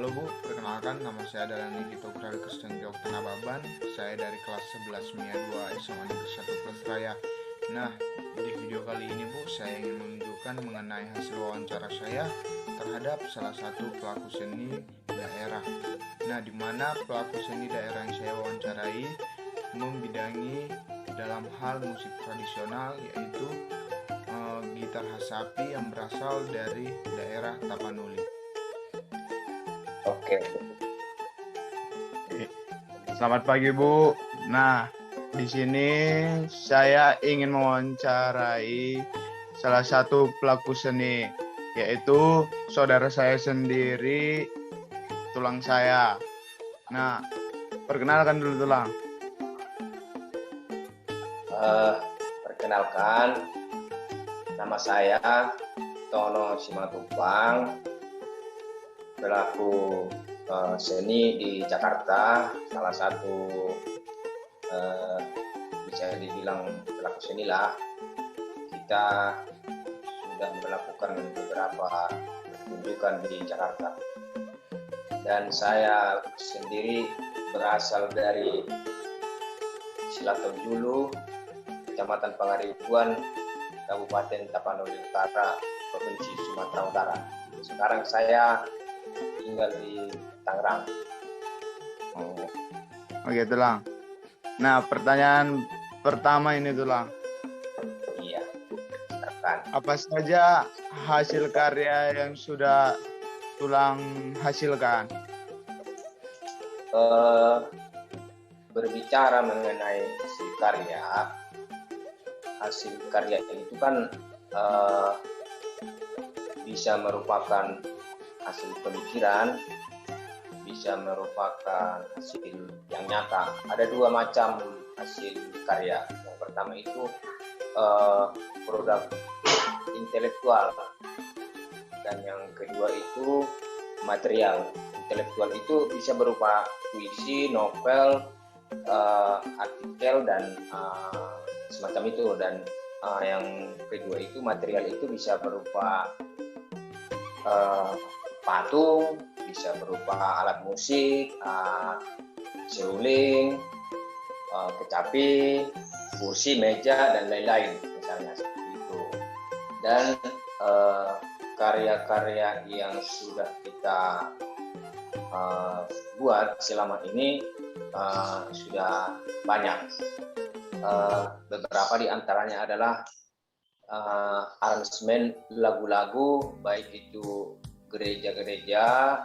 Halo Bu, perkenalkan nama saya adalah Nikito Krali Kristen Jok Tanababan. Saya dari kelas 11 MIA 2 SMA Negeri 1 Plus Raya. Nah, di video kali ini Bu, saya ingin menunjukkan mengenai hasil wawancara saya terhadap salah satu pelaku seni daerah. Nah, di mana pelaku seni daerah yang saya wawancarai membidangi dalam hal musik tradisional, yaitu gitar Hasapi yang berasal dari daerah Tapanuli. Oke, Selamat pagi Bu. Nah, di sini saya ingin mewawancarai salah satu pelaku seni, yaitu saudara saya sendiri, tulang saya. Nah, perkenalkan dulu tulang. perkenalkan, nama saya Tono Simatupang, pelaku seni di Jakarta, salah satu bisa dibilang pelaku seni lah. Kita sudah melakukan beberapa pertunjukan di Jakarta. Dan saya sendiri berasal dari Silatonjulu, Kecamatan Pangaribuan, Kabupaten Tapanuli Utara, Provinsi Sumatera Utara. Sekarang saya tinggal di Tangerang. Oke, tulang. Nah, pertanyaan pertama ini tulang. Iya, silakan. Apa saja hasil karya yang sudah tulang hasilkan? Berbicara mengenai hasil karya itu kan bisa merupakan hasil pemikiran, bisa merupakan hasil yang nyata. Ada dua macam hasil karya. Yang pertama itu produk intelektual, dan yang kedua itu material. Intelektual itu bisa berupa puisi, novel, artikel, dan semacam itu. Dan yang kedua itu material itu bisa berupa patung, bisa berupa alat musik, seruling, kecapi, kursi, meja, dan lain-lain, misalnya seperti itu. Dan karya-karya yang sudah kita buat selama ini sudah banyak. Beberapa di antaranya adalah aransemen lagu-lagu, baik itu gereja-gereja,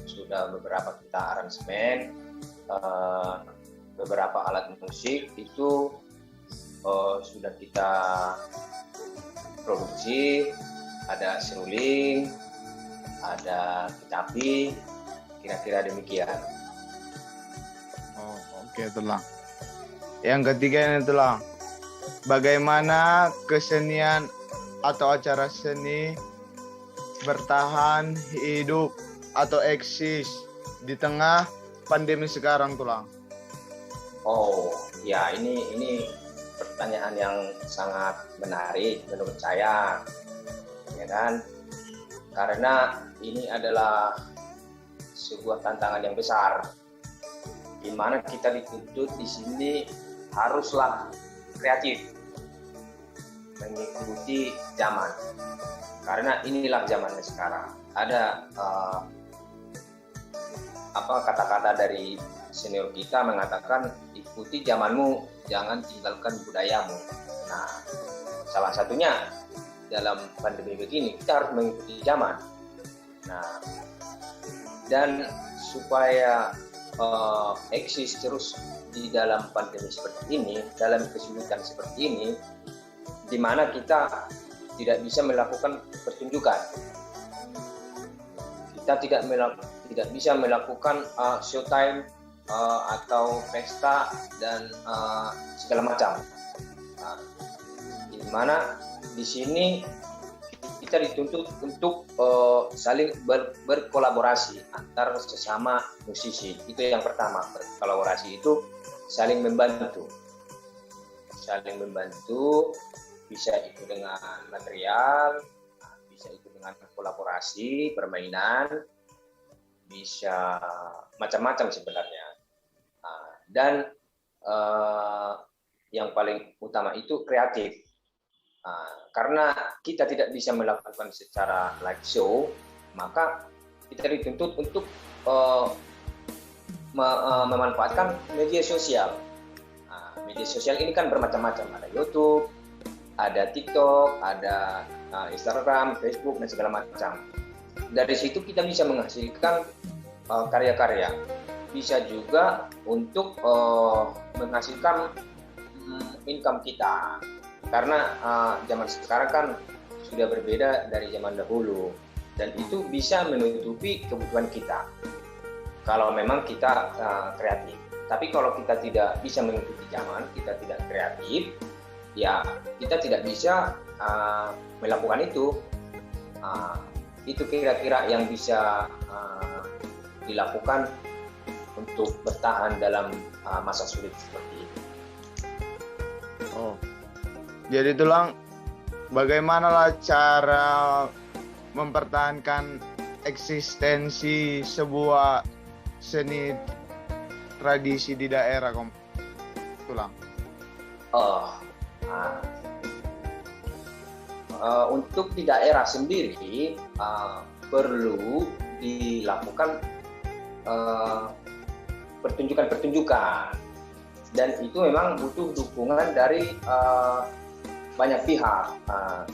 sudah beberapa kita aransemen. Beberapa alat musik itu sudah kita produksi, ada seruling, ada kecapi, kira-kira demikian. Oke, tulang. Yang ketiga ini tulang. Bagaimana kesenian atau acara seni bertahan hidup atau eksis di tengah pandemi sekarang tulang? Oh ya, ini pertanyaan yang sangat menarik menurut saya, ya kan? Karena ini adalah sebuah tantangan yang besar, di mana kita dituntut di sini haruslah kreatif, mengikuti zaman. Karena inilah zamannya sekarang. Ada kata-kata dari senior kita mengatakan, ikuti zamanmu, jangan tinggalkan budayamu. Nah, salah satunya dalam pandemi begini kita harus mengikuti zaman. Nah, dan supaya eksis terus di dalam pandemi seperti ini, dalam kesulitan seperti ini, di mana kita tidak bisa melakukan pertunjukan, kita tidak bisa melakukan showtime atau pesta dan segala macam. Nah, di mana di sini kita dituntut untuk saling berkolaborasi antar sesama musisi. Itu yang pertama. Berkolaborasi itu saling membantu, bisa itu dengan material, bisa itu dengan kolaborasi permainan, bisa macam-macam sebenarnya. Dan yang paling utama itu kreatif. Karena kita tidak bisa melakukan secara live show, maka kita dituntut untuk memanfaatkan media sosial. Media sosial ini kan bermacam-macam, ada YouTube, ada TikTok, ada Instagram, Facebook, dan segala macam. Dari situ kita bisa menghasilkan karya-karya. Bisa juga untuk menghasilkan income kita. Karena zaman sekarang kan sudah berbeda dari zaman dahulu. Dan itu bisa menutupi kebutuhan kita. Kalau memang kita kreatif. Tapi kalau kita tidak bisa mengikuti zaman, kita tidak kreatif, ya kita tidak bisa melakukan itu. Itu kira-kira yang bisa dilakukan untuk bertahan dalam masa sulit seperti ini. Oh, jadi Tulang, bagaimana cara mempertahankan eksistensi sebuah seni tradisi di daerah, Tulang? Untuk di daerah sendiri perlu dilakukan pertunjukan-pertunjukan, dan itu memang butuh dukungan dari banyak pihak,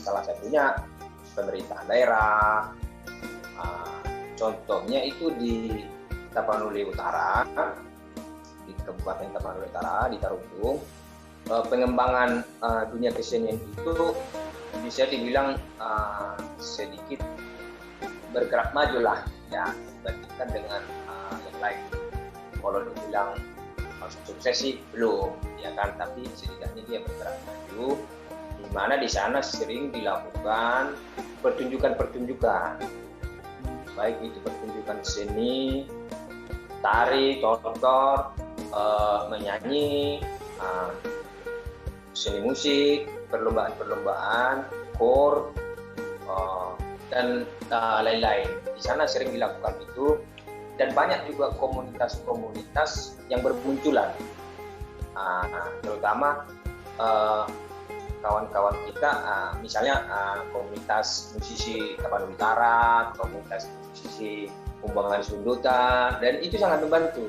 salah satunya pemerintah daerah. Contohnya itu di Tapanuli Utara, di Kabupaten Tapanuli Utara, di Tarogong. Pengembangan dunia kesenian itu bisa dibilang sedikit bergerak maju lah ya, dibandingkan dengan yang lain. Kalau dibilang sukses sih belum, ya kan, tapi setidaknya dia bergerak maju, di mana di sana sering dilakukan pertunjukan-pertunjukan, baik itu pertunjukan seni, tari, tortor, menyanyi, seni musik, perlombaan-perlombaan, kor, dan lain-lain. Di sana sering dilakukan itu, dan banyak juga komunitas-komunitas yang bermunculan, terutama kawan-kawan kita, misalnya komunitas musisi Tapanuli Utara, komunitas musisi Kumbangan Sundutan, dan itu sangat membantu.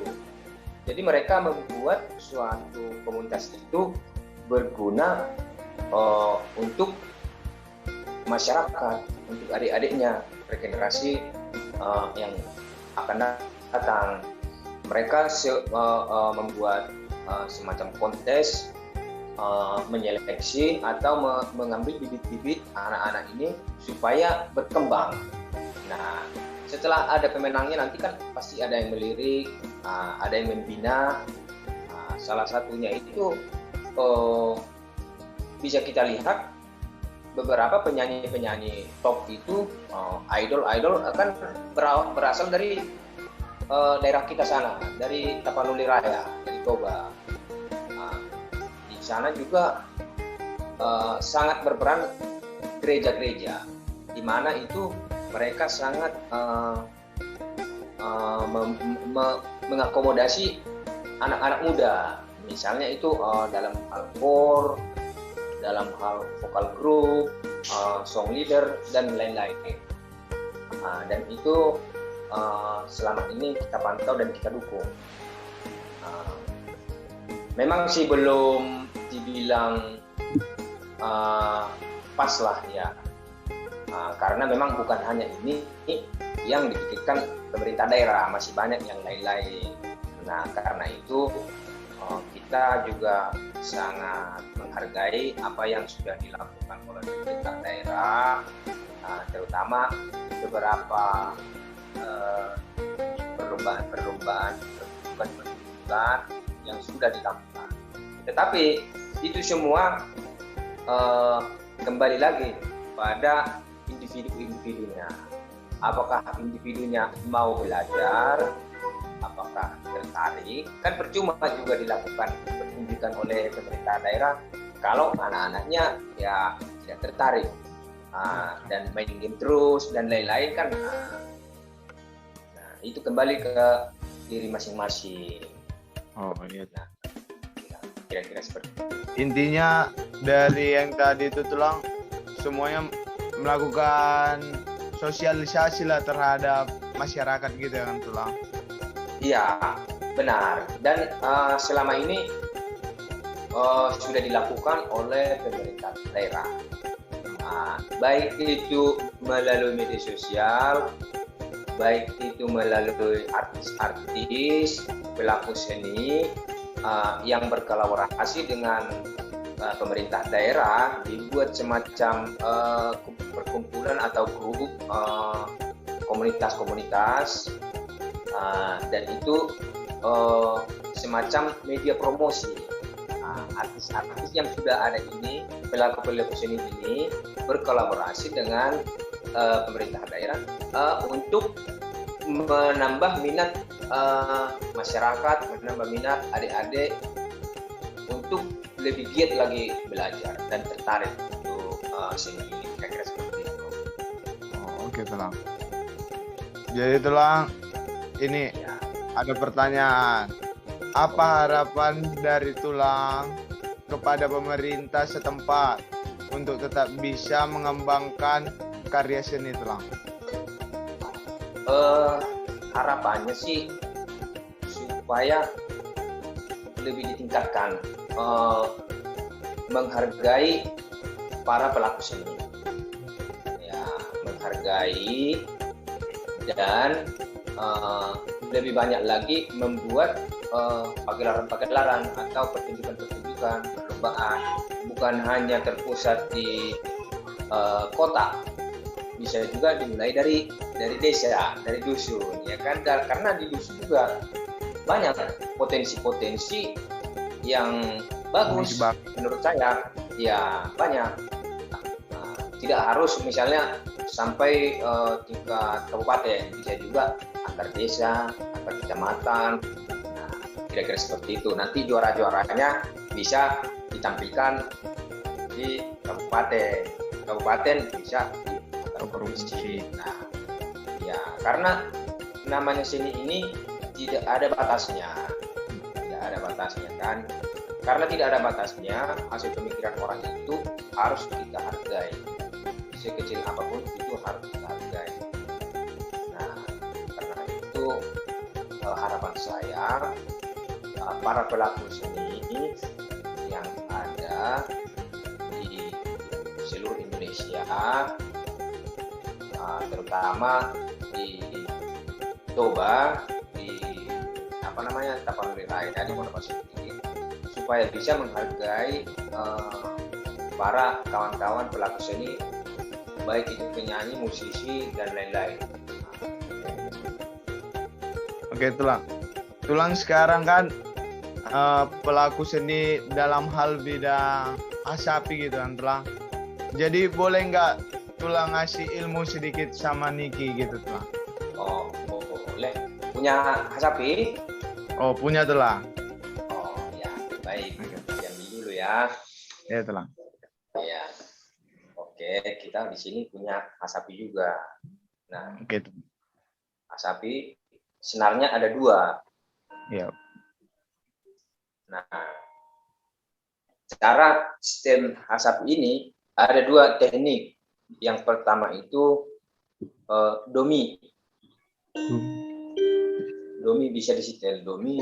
Jadi mereka membuat suatu komunitas itu berguna untuk masyarakat, untuk adik-adiknya, regenerasi yang akan datang. Mereka membuat semacam kontes, menyeleksi atau mengambil bibit-bibit anak-anak ini supaya berkembang. Nah, setelah ada pemenangnya nanti kan pasti ada yang melirik, ada yang membina. Salah satunya itu bisa kita lihat beberapa penyanyi-penyanyi top itu, idol-idol akan berasal dari daerah kita sana, dari Tapanuli Raya, dari Toba. Di sana juga sangat berperan gereja-gereja, di mana itu mereka sangat mengakomodasi anak-anak muda, misalnya itu dalam hal kor, dalam hal vokal group, song leader, dan lain-lain. Dan itu selama ini kita pantau dan kita dukung. Memang sih belum dibilang pas lah ya, karena memang bukan hanya ini yang dipikirkan pemerintah daerah, masih banyak yang lain-lain. Nah, karena itu kita juga sangat menghargai apa yang sudah dilakukan oleh pemerintah daerah, terutama beberapa perlombaan yang sudah dilakukan. Tetapi itu semua kembali lagi pada individu-individunya. Apakah individunya mau belajar, apakah tertarik? Kan percuma juga dilakukan pertunjukan oleh pemerintah daerah kalau anak-anaknya ya tidak tertarik, dan main game terus dan lain-lain kan. Nah, itu kembali ke diri masing-masing. Oh iya. Nah, kira-kira seperti itu. Intinya dari yang tadi itu Tulang, semuanya melakukan sosialisasi lah terhadap masyarakat gitu ya kan Tulang. Iya, benar. Dan selama ini sudah dilakukan oleh pemerintah daerah. Baik itu melalui media sosial, baik itu melalui artis-artis, pelaku seni yang berkolaborasi dengan pemerintah daerah, dibuat semacam perkumpulan atau grup komunitas-komunitas, dan itu semacam media promosi. Artis-artis yang sudah ada ini, pelaku-pelaku seni ini berkolaborasi dengan pemerintah daerah untuk menambah minat masyarakat, menambah minat adik-adik untuk lebih giat lagi belajar dan tertarik untuk seni ini, kira-kira seperti itu. Oke Tulang. Jadi Tulang, ini Ya. ada pertanyaan. Apa harapan dari Tulang kepada pemerintah setempat untuk tetap bisa mengembangkan karya seni Tulang? Harapannya sih supaya lebih ditingkatkan, menghargai para pelaku seni, ya, menghargai dan lebih banyak lagi membuat pagelaran-pagelaran atau pertunjukan-pertunjukan, perlombaan, bukan hanya terpusat di kota, bisa juga dimulai dari desa, dari dusun, ya kan? Karena di dusun juga banyak potensi-potensi yang bagus menurut saya, ya banyak. Tidak harus misalnya sampai tingkat kabupaten, bisa juga antar desa, antar kecamatan. Nah, kira-kira seperti itu. Nanti juara-juaranya bisa ditampilkan di kabupaten bisa di antar provinsi. Nah, ya karena namanya seni ini tidak ada batasnya, kan? Karena tidak ada batasnya, hasil pemikiran orang itu harus kita hargai. Sekecil apapun itu harus kita hargai. Nah, karena itu harapan saya para pelaku seni yang ada di seluruh Indonesia, terutama di Toba, di Tapanuli Raya, di Monopacific ini, supaya bisa menghargai para kawan-kawan pelaku seni, baik itu penyanyi, musisi, dan lain-lain. Oke Tulang sekarang kan pelaku seni dalam hal bidang asapi gitu kan Tulang. Jadi boleh nggak Tulang ngasih ilmu sedikit sama Niki gitu Tulang? Oh, boleh. Punya Hasapi? Oh punya Tulang. Oh ya, baik. Diambil dulu ya. Ya Tulang. Ya. Oke, kita di sini punya Hasapi juga. Nah, Oke. Hasapi senarnya ada 2. Ya. Nah, cara sistem Hasapi ini ada 2 teknik. Yang pertama itu domi. Domi bisa disetel domi,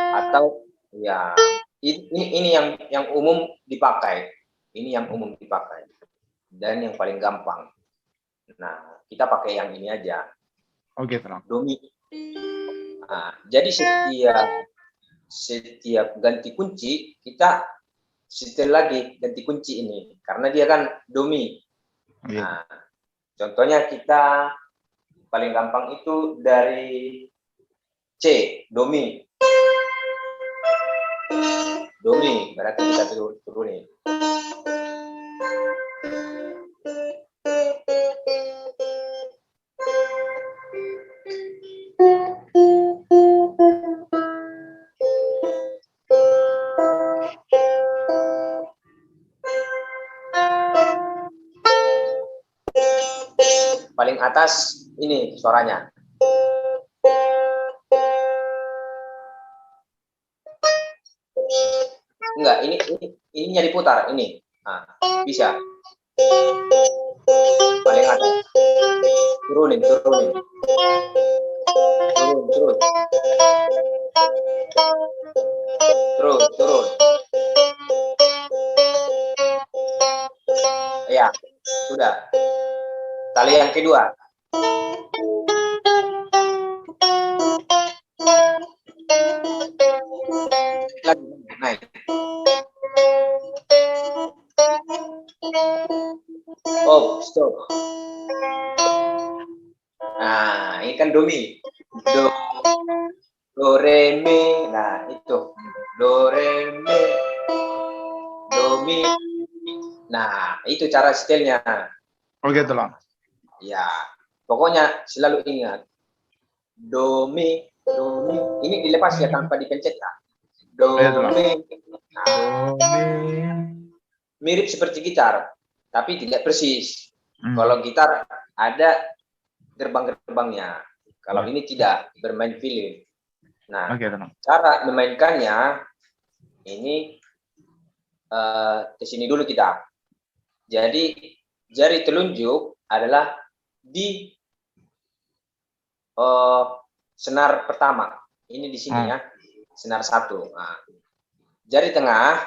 atau ya ini yang umum dipakai. Ini yang umum dipakai dan yang paling gampang. Nah, kita pakai yang ini aja. Oke Tulang. Domi. Nah, jadi setiap ganti kunci kita setel lagi ganti kunci ini karena dia kan domi. Nah, contohnya kita paling gampang itu dari C, domi. Domi, berarti kita turunin. Paling atas ini suaranya. Enggak, ininya diputar ini. Nah, bisa. Paling atas. Turunin. Turun. Turun. Ya, sudah. Tali yang kedua. Lagi naik. Oh, stop. Nah, ini kan do mi. Do re mi. Nah, itu. Do re mi. Do mi. Nah, itu cara setelnya. Oh gitu lah. Ya, pokoknya selalu ingat. Do mi. Ini dilepas ya tanpa dipencet. Do mi. Nah, mirip seperti gitar, tapi tidak persis. Kalau gitar ada gerbang-gerbangnya. Kalau ini tidak, bermain feeling. Nah, cara memainkannya ini ke sini dulu kita. Jadi jari telunjuk adalah di senar pertama. Ini di sini ya, senar 1. Nah, jari tengah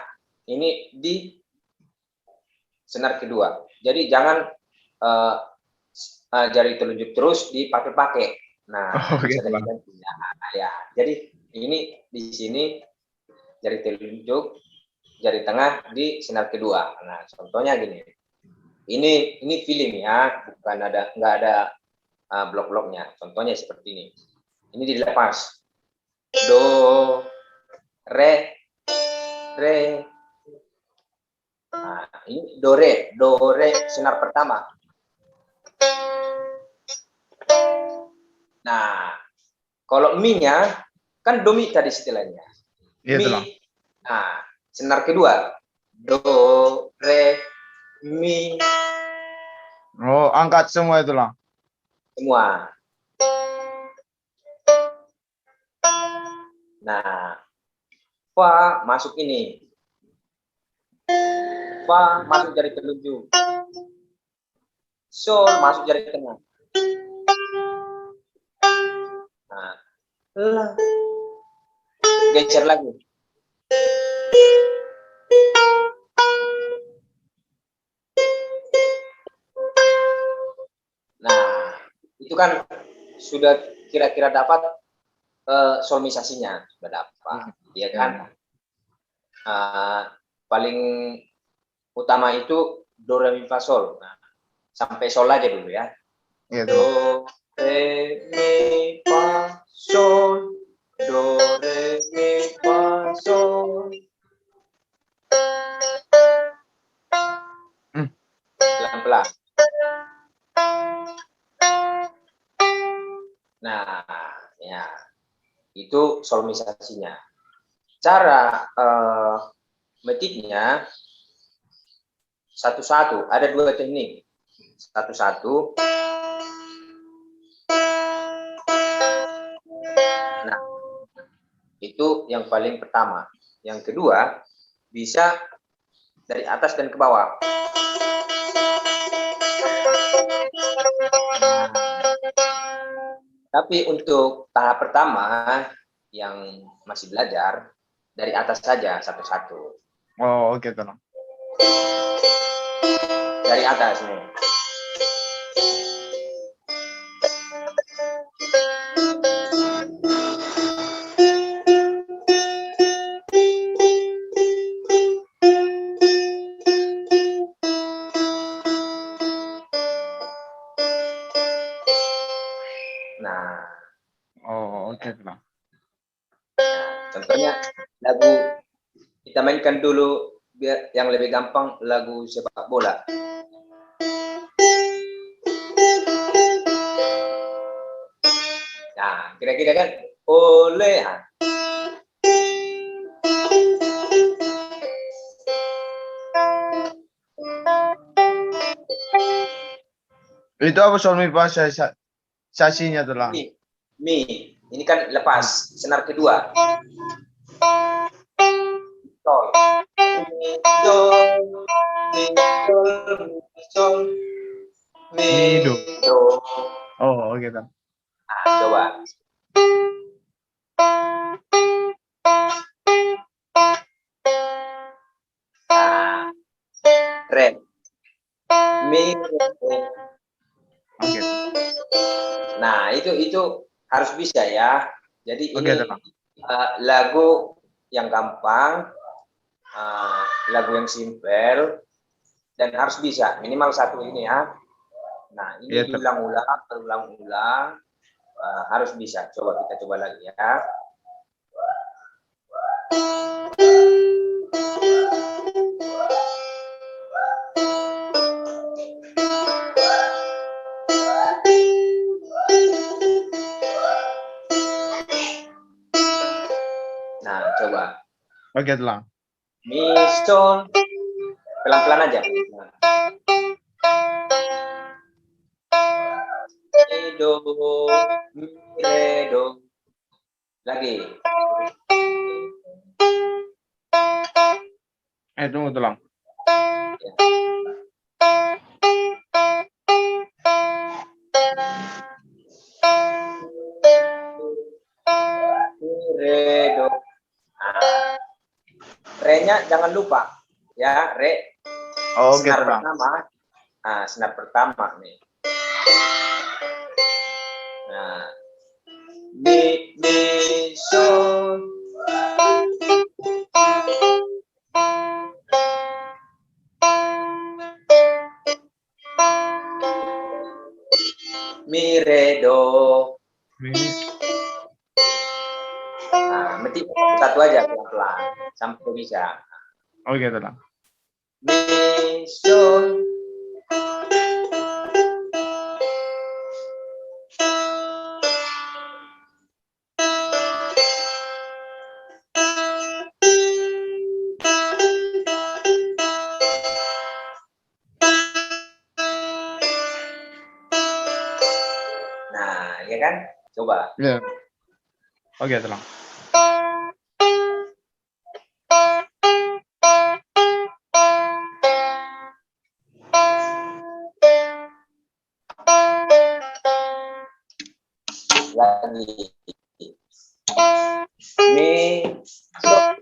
ini di senar kedua. Jadi jangan jari telunjuk terus dipakai-pakai. Nah, bisa ganti-ganti. Ya, jadi ini di sini jari telunjuk, jari tengah di senar kedua. Nah, contohnya gini. Ini feeling ya, bukan nggak ada blok-bloknya. Contohnya seperti ini. Ini dilepas. Do, re. Nah, ini do re senar pertama. Nah, kalau mi-nya kan do mi tadi setelahnya. Mi. Nah, senar kedua. Do, re, mi. Oh, angkat semua itu lah. Semua. Nah, fa masuk ini. Fa masuk jari telunjuk. Sol masuk jari tengah. Nah, la. Geser lagi. Nah, itu kan sudah kira-kira dapat solmisasinya, sudah dapat, ya kan? Paling utama itu do re mi fa sol. Nah, sampai sol aja dulu ya. Do re mi fa sol. Do re mi fa sol. Pelan-pelan. Nah, ya. Itu solmisasinya. Cara metiknya satu-satu, ada 2 teknik. Satu-satu. Nah, itu yang paling pertama. Yang kedua, bisa dari atas dan ke bawah. Tapi untuk tahap pertama yang masih belajar, dari atas saja satu-satu. Oh, oke, tenang. Dari atas nih. Nah, oke, tenang. Contohnya lagu kita mainkan dulu biar yang lebih gampang, lagu sepak bola. Nah, kira-kira kan oleh. Itu apa sol mi fa sasinya Telang. Mi. Ini kan lepas. Senar kedua. Sol. Mi, sol. Mi, sol. Mi, sol. Mi, do. Do. Oh, oke Telang. Nah, coba. Nah, re. Mi, re. Oke. Nah, itu harus bisa ya. Jadi Oke, ini Telang. lagu yang gampang, lagu yang simpel, dan harus bisa minimal satu ini ya. Nah, ini Iya, Telang. diulang-ulang, terulang-ulang, harus bisa. Coba kita coba lagi ya. Nah, coba. Oke, Telang. Mi, sol, pelan-pelan aja. Mi, do, mi, re, do. Lagi. Tunggu Telang. Mi, re, do. Nah, re-nya jangan lupa ya, re. Oke, Senar Telang. pertama. Nah, senar pertama nih. Nah, mi, sol. Mi, re, do. Mi. Nah, mesti satu aja pelan-pelan sampai bisa. Oke, Telang. Mi, sol. Nah, ya kan? Coba. Iya. Oke, Telang. Lagi. Mi, sol.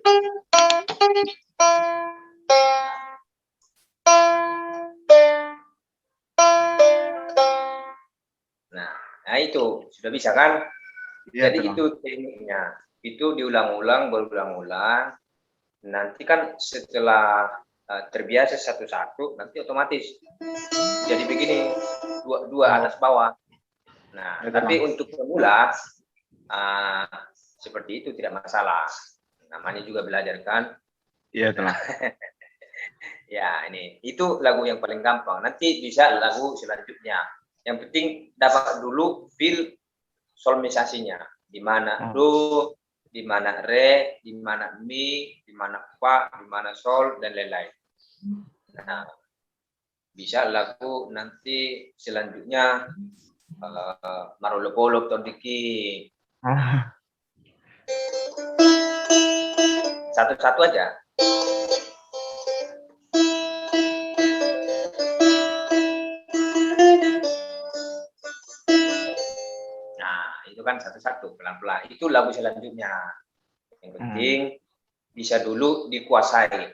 Nah, itu sudah bisa kan? Iya, Jadi Telang. itu tekniknya. Itu diulang-ulang, berulang-ulang. Nanti kan setelah terbiasa satu-satu, nanti otomatis jadi begini, dua atas bawah. Nah, Iya, tapi Telang. untuk pemula seperti itu tidak masalah. Namanya juga belajar kan. Iya, Telang. Ya, ini itu lagu yang paling gampang. Nanti bisa lagu selanjutnya. Yang penting dapat dulu feel solmisasinya. Di mana do, di mana re, di mana mi, di mana fa, di mana sol, dan lain-lain. Nah, bisa lagu nanti selanjutnya Marolopolop Tondiki. Nah, satu-satu aja. Nah, itu kan satu-satu pelan-pelan. Itu lagu selanjutnya. Yang penting bisa dulu dikuasai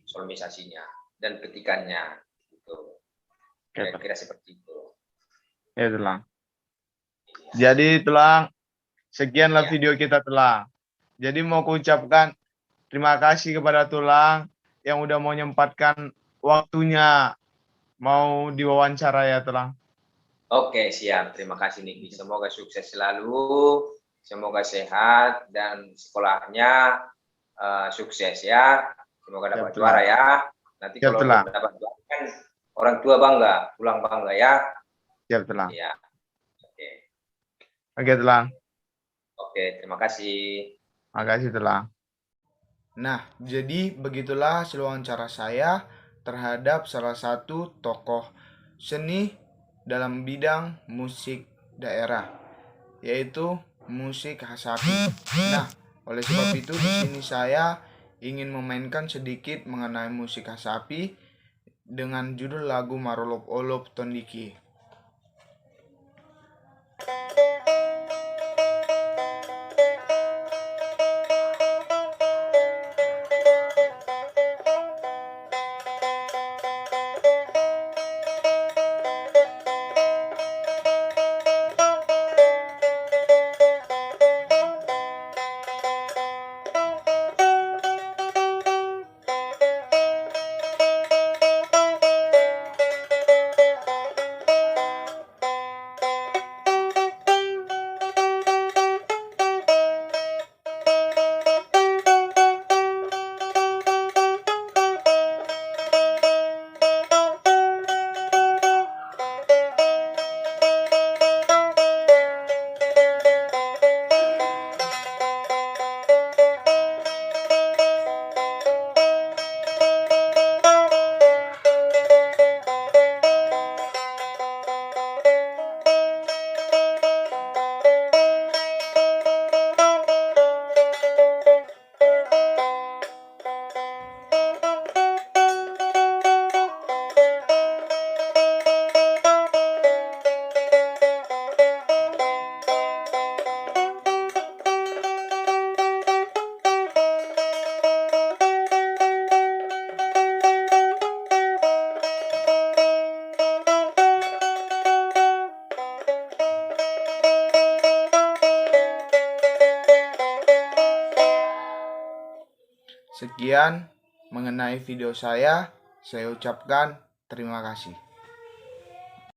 solmisasinya dan ketikannya. Gitu. Kira-kira seperti itu. Ya, Telang. Jadi, Telang, sekianlah video kita, Telang. Jadi mau kuucapkan terima kasih kepada Tulang yang udah mau nyempatkan waktunya mau diwawancara ya, Telang. Oke, siap. Terima kasih, Niki. Semoga sukses selalu, semoga sehat, dan sekolahnya sukses ya. Semoga dapat juara ya. Nanti Siap, kalau Telang. dapat juara kan orang tua bangga, pulang bangga ya. Siap, Telang. Ya. Oke. Oke, Telang. Oke, terima kasih. Makasih, Telang. Nah, jadi begitulah hasil wawancara saya terhadap salah satu tokoh seni dalam bidang musik daerah, yaitu musik Hasapi. Nah, oleh sebab itu di sini saya ingin memainkan sedikit mengenai musik Hasapi dengan judul lagu Marolop Olop Tondiki. Sekian mengenai video saya ucapkan terima kasih.